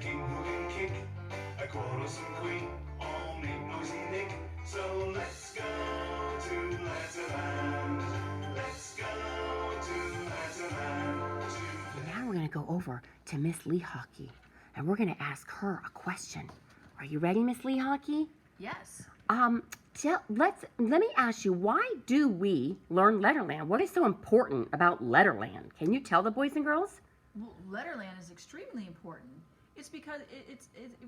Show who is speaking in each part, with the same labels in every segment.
Speaker 1: king who can kick a quarrelsome queen or make noisy Nick. So let's go to Letterland. Let's go to Letterland.
Speaker 2: Now we're going to go over to Miss Lehocky, and we're going to ask her a question. Are you ready, Miss Lehocky?
Speaker 3: Yes.
Speaker 2: Let me ask you, why do we learn Letterland? What is so important about Letterland? Can you tell the boys and girls?
Speaker 3: Well, Letterland is extremely important. It's because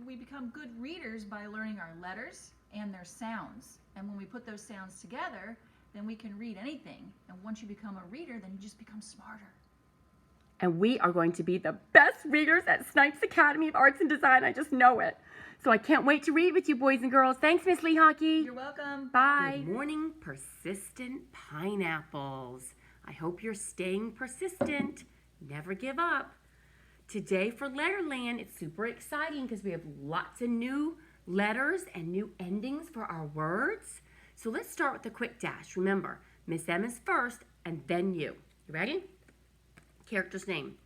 Speaker 3: we become good readers by learning our letters and their sounds. And when we put those sounds together, then we can read anything. And once you become a reader, then you just become smarter.
Speaker 2: And we are going to be the best readers at Snipes Academy of Arts and Design. I just know it. So I can't wait to read with you, boys and girls. Thanks, Miss Lehocky.
Speaker 3: You're welcome.
Speaker 2: Bye. Good morning, persistent pineapples. I hope you're staying persistent. Never give up. Today for Letterland, it's super exciting because we have lots of new letters and new endings for our words. So let's start with a quick dash. Remember, Miss M is first and then you. You ready? Character's name.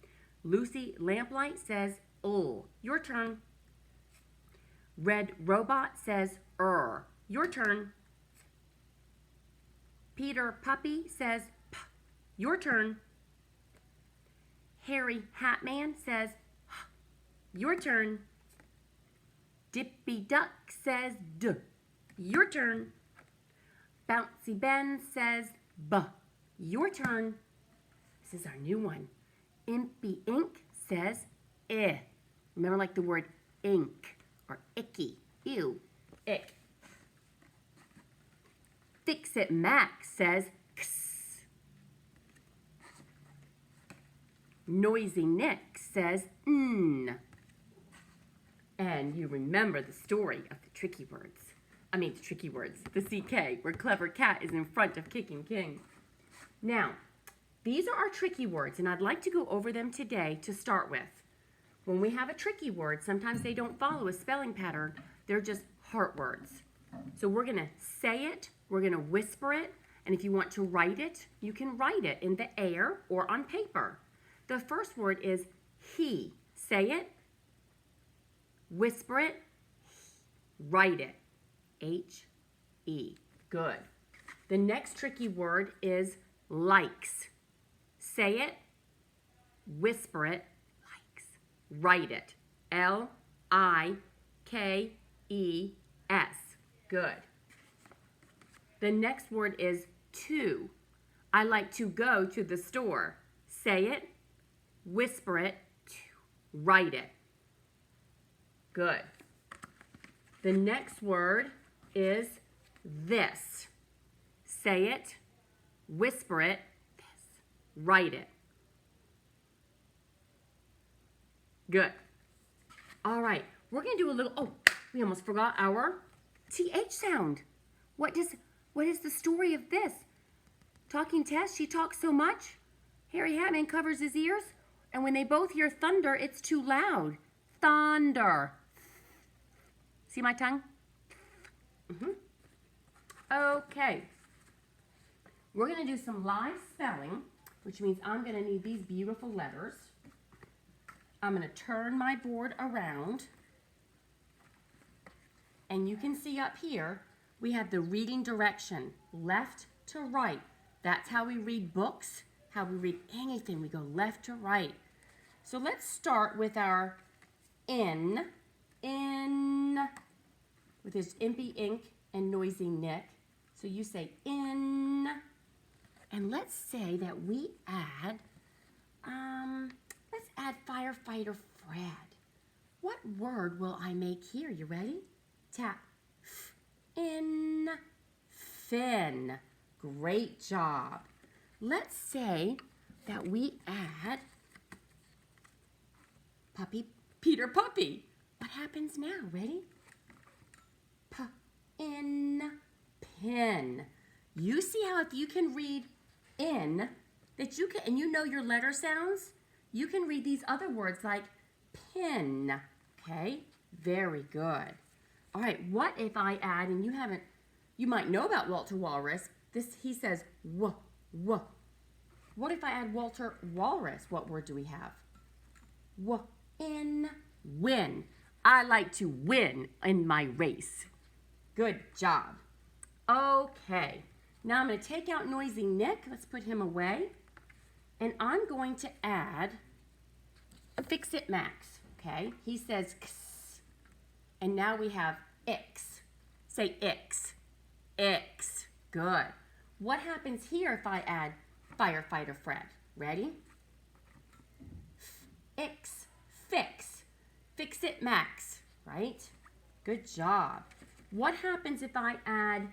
Speaker 2: Lucy Lamplight says, "Oh." Your turn. Red Robot says, Your turn. Peter Puppy says, "P." Your turn. Harry Hatman says, "H." Your turn. Dippy Duck says, "D." Your turn. Bouncy Ben says, "B." Your turn. This is our new one. Impy Ink says, "Eh." Remember, like the word ink or icky. Ew. Ick. Fix-It Mac says, "Ks." Noisy Nick says, "N." And you remember the story of the tricky words. The CK, where Clever Cat is in front of Kicking King. Now, these are our tricky words, and I'd like to go over them today to start with. When we have a tricky word, sometimes they don't follow a spelling pattern. They're just heart words. So we're going to say it, we're going to whisper it, and if you want to write it, you can write it in the air or on paper. The first word is he. Say it, whisper it, write it. H-E. Good. The next tricky word is likes. Say it, whisper it, likes. Write it. L-I-K-E-S. Good. The next word is to. I like to go to the store. Say it, whisper it, write it. Good. The next word is this. Say it, whisper it, this. Write it. Good. All right, we're going to do a little, we almost forgot our TH sound. What is the story of this? Talking Tess, she talks so much. Harry Hatman covers his ears, and when they both hear thunder, it's too loud. Thunder. See my tongue? Okay. We're going to do some live spelling, which means I'm going to need these beautiful letters. I'm going to turn my board around. And you can see up here, we have the reading direction, left to right. That's how we read books, how we read anything. We go left to right. So let's start with our in, with his Impy Ink and Noisy Nick. So you say in, and let's say that we add, let's add Firefighter Fred. What word will I make here? You ready? Tap. In. Fin. Great job. Let's say that we add Peter Puppy. What happens now? Ready? In. Pin. You see how if you can read in, that you can, and you know your letter sounds, you can read these other words like pin. Okay? Very good. All right, what if I add, and you might know about Walter Walrus. He says w. What if I add Walter Walrus? What word do we have? In. Win. I like to win in my race. Good job. Okay. Now I'm going to take out Noisy Nick. Let's put him away. And I'm going to add Fix-It Max. Okay. He says X. And now we have X. Say X. X. Good. What happens here if I add Firefighter Fred? Ready? X. Fix. Fix-It Max. Right? Good job. What happens if I add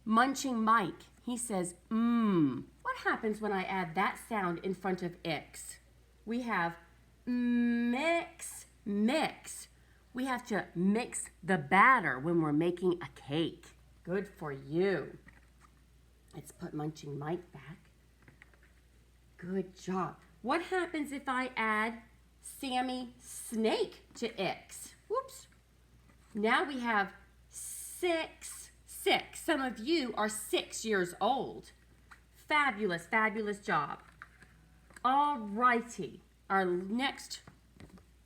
Speaker 2: Munching Mike? He says, mmm. What happens when I add that sound in front of X? We have mix, mix. We have to mix the batter when we're making a cake. Good for you. Let's put Munching Mike back. Good job. What happens if I add Sammy Snake to X? Whoops. Now we have 6, 6. Some of you are 6 years old. Fabulous, fabulous job. All righty. Our next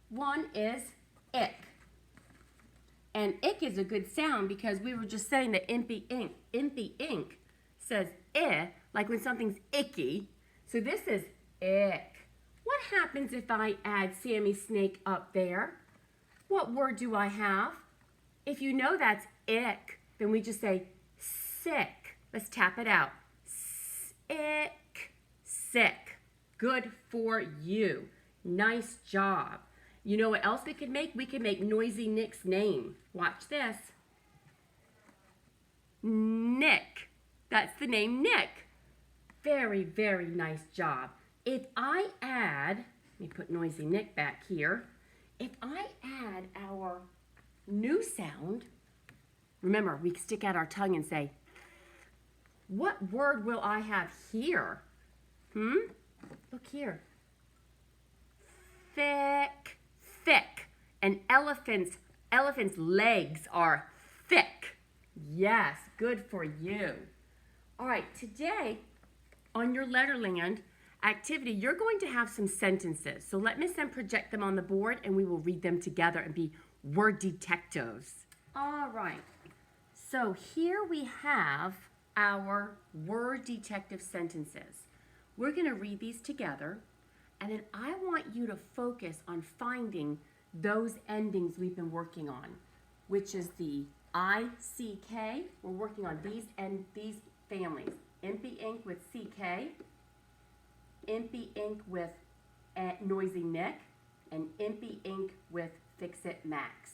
Speaker 2: one is ick. And ick is a good sound because we were just saying that impy ink says eh, like when something's icky. So this is ick. What happens if I add Sammy Snake up there? What word do I have? If you know that's ick, then we just say sick. Let's tap it out. Sick, sick. Good for you. Nice job. You know what else we could make? We could make Noisy Nick's name. Watch this. Nick. That's the name Nick. Very, very nice job. If I add, let me put Noisy Nick back here. If I add our new sound, remember, we stick out our tongue and say, what word will I have here? Look here. Thick, thick. And elephants' legs are thick. Yes, good for you. All right, today on your Letterland activity, you're going to have some sentences. So let Miss M project them on the board and we will read them together and be word detectives. All right. So here we have our word detective sentences. We're going to read these together, and then I want you to focus on finding those endings we've been working on, which is the I-C-K. We're working on these families. Impy Ink with CK, Impy Ink with Noisy Nick, and Impy Ink with Fix-It Max.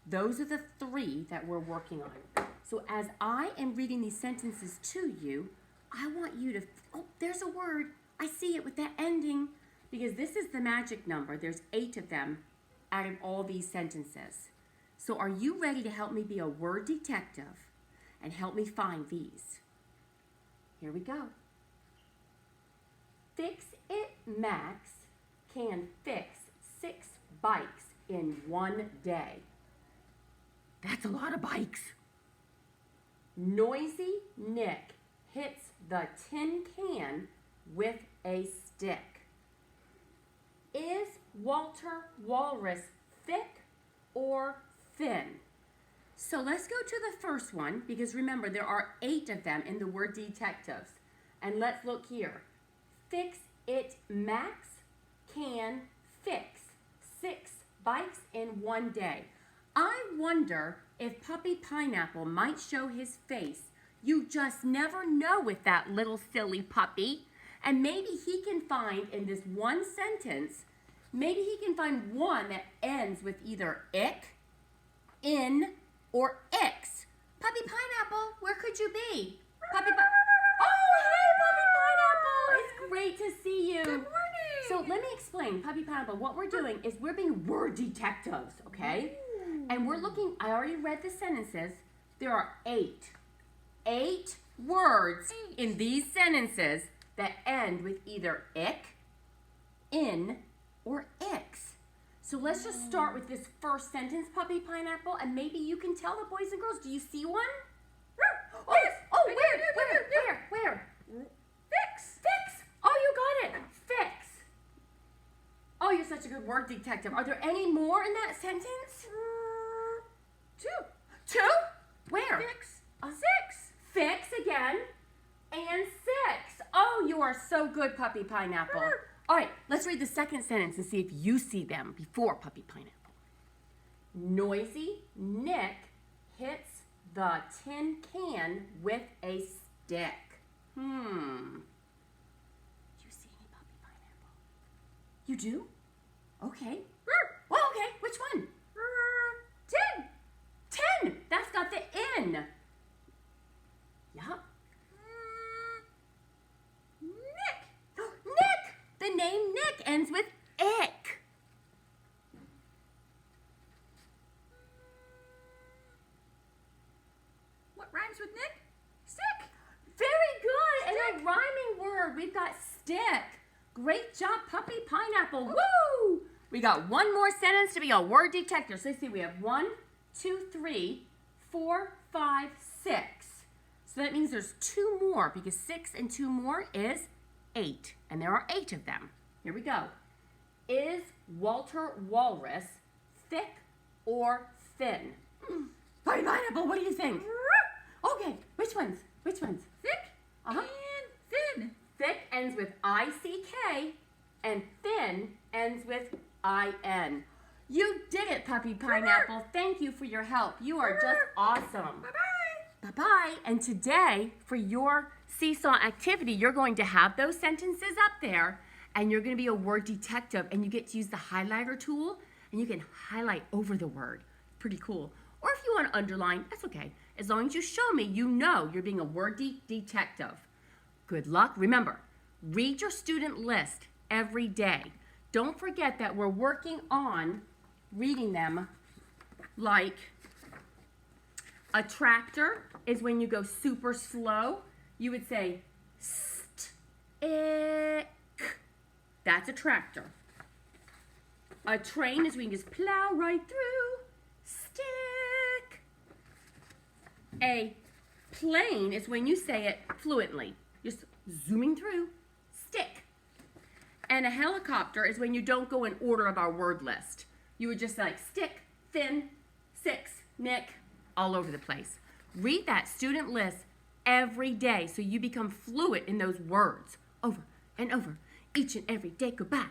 Speaker 2: Those are the 3 that we're working on. So as I am reading these sentences to you, I want you to, oh, there's a word. I see it with that ending, because this is the magic number. There's 8 of them out of all these sentences. So are you ready to help me be a word detective and help me find these? Here we go. Fix-It Max can fix 6 bikes in 1 day. That's a lot of bikes. Noisy Nick hits the tin can with a stick. Is Walter Walrus thick or thin? So let's go to the first one, because remember there are 8 of them in the word detectives. And let's look here. Fix-It Max can fix 6 bikes in 1 day. I wonder if Puppy Pineapple might show his face. You just never know with that little silly puppy. And maybe he can find in this one sentence, maybe he can find one that ends with either ick, in, or X. Puppy Pineapple, where could you be? Oh, hey, Puppy Pineapple! It's great to see you.
Speaker 3: Good morning.
Speaker 2: So let me explain, Puppy Pineapple. What we're doing is we're being word detectives, okay? And we're looking, I already read the sentences. There are 8 words in these sentences that end with either ick, in, or X. So let's just start with this first sentence, Puppy Pineapple, and maybe you can tell the boys and girls. Do you see one? Where? Fix. Oh, you got it. Fix. Oh, you you're such a good word detective. Are there any more in that sentence?
Speaker 3: Two.
Speaker 2: Two? Where?
Speaker 3: Fix.
Speaker 2: Six. Fix again. And six. Oh, you are so good, Puppy Pineapple. All right, let's read the second sentence and see if you see them before Puppy Pineapple. Noisy Nick hits the tin can with a stick. Do you see any Puppy Pineapple? You do? Okay. Well, okay, which one? 10. 10. That's got the N. Yeah.
Speaker 3: Nick.
Speaker 2: Nick. The name Nick ends with ick.
Speaker 3: What rhymes with Nick? Stick.
Speaker 2: Very good. And a rhyming word. We've got stick. Great job, Puppy Pineapple. Woo! We got one more sentence to be a word detector. So let's see, we have 1, 2, 3, 4, 5, 6. So that means there's 2 more because 6 and 2 more is 8. And there are 8 of them. Here we go. Is Walter Walrus thick or thin? Puppy Pineapple, what do you think? Okay, which ones? Which ones?
Speaker 3: Thick
Speaker 2: Uh-huh.
Speaker 3: and thin.
Speaker 2: Thick ends with I-C-K, and thin ends with I-N. You did it, Puppy Pineapple. Thank you for your help. You are just awesome.
Speaker 3: Bye-bye.
Speaker 2: Bye-bye. And today, for your seesaw activity, you're going to have those sentences up there, and you're going to be a word detective, and you get to use the highlighter tool, and you can highlight over the word. Pretty cool. Or if you want to underline, that's okay. As long as you show me, you know you're being a word detective. Good luck. Remember, read your student list every day. Don't forget that we're working on reading them like a tractor is when you go super slow. You would say stick. That's a tractor. A train is when you just plow right through. Stick. A plane is when you say it fluently. Just zooming through. Stick. And a helicopter is when you don't go in order of our word list. You would just like stick, thin, 6, Nick, all over the place. Read that student list every day so you become fluent in those words over and over each and every day. Goodbye.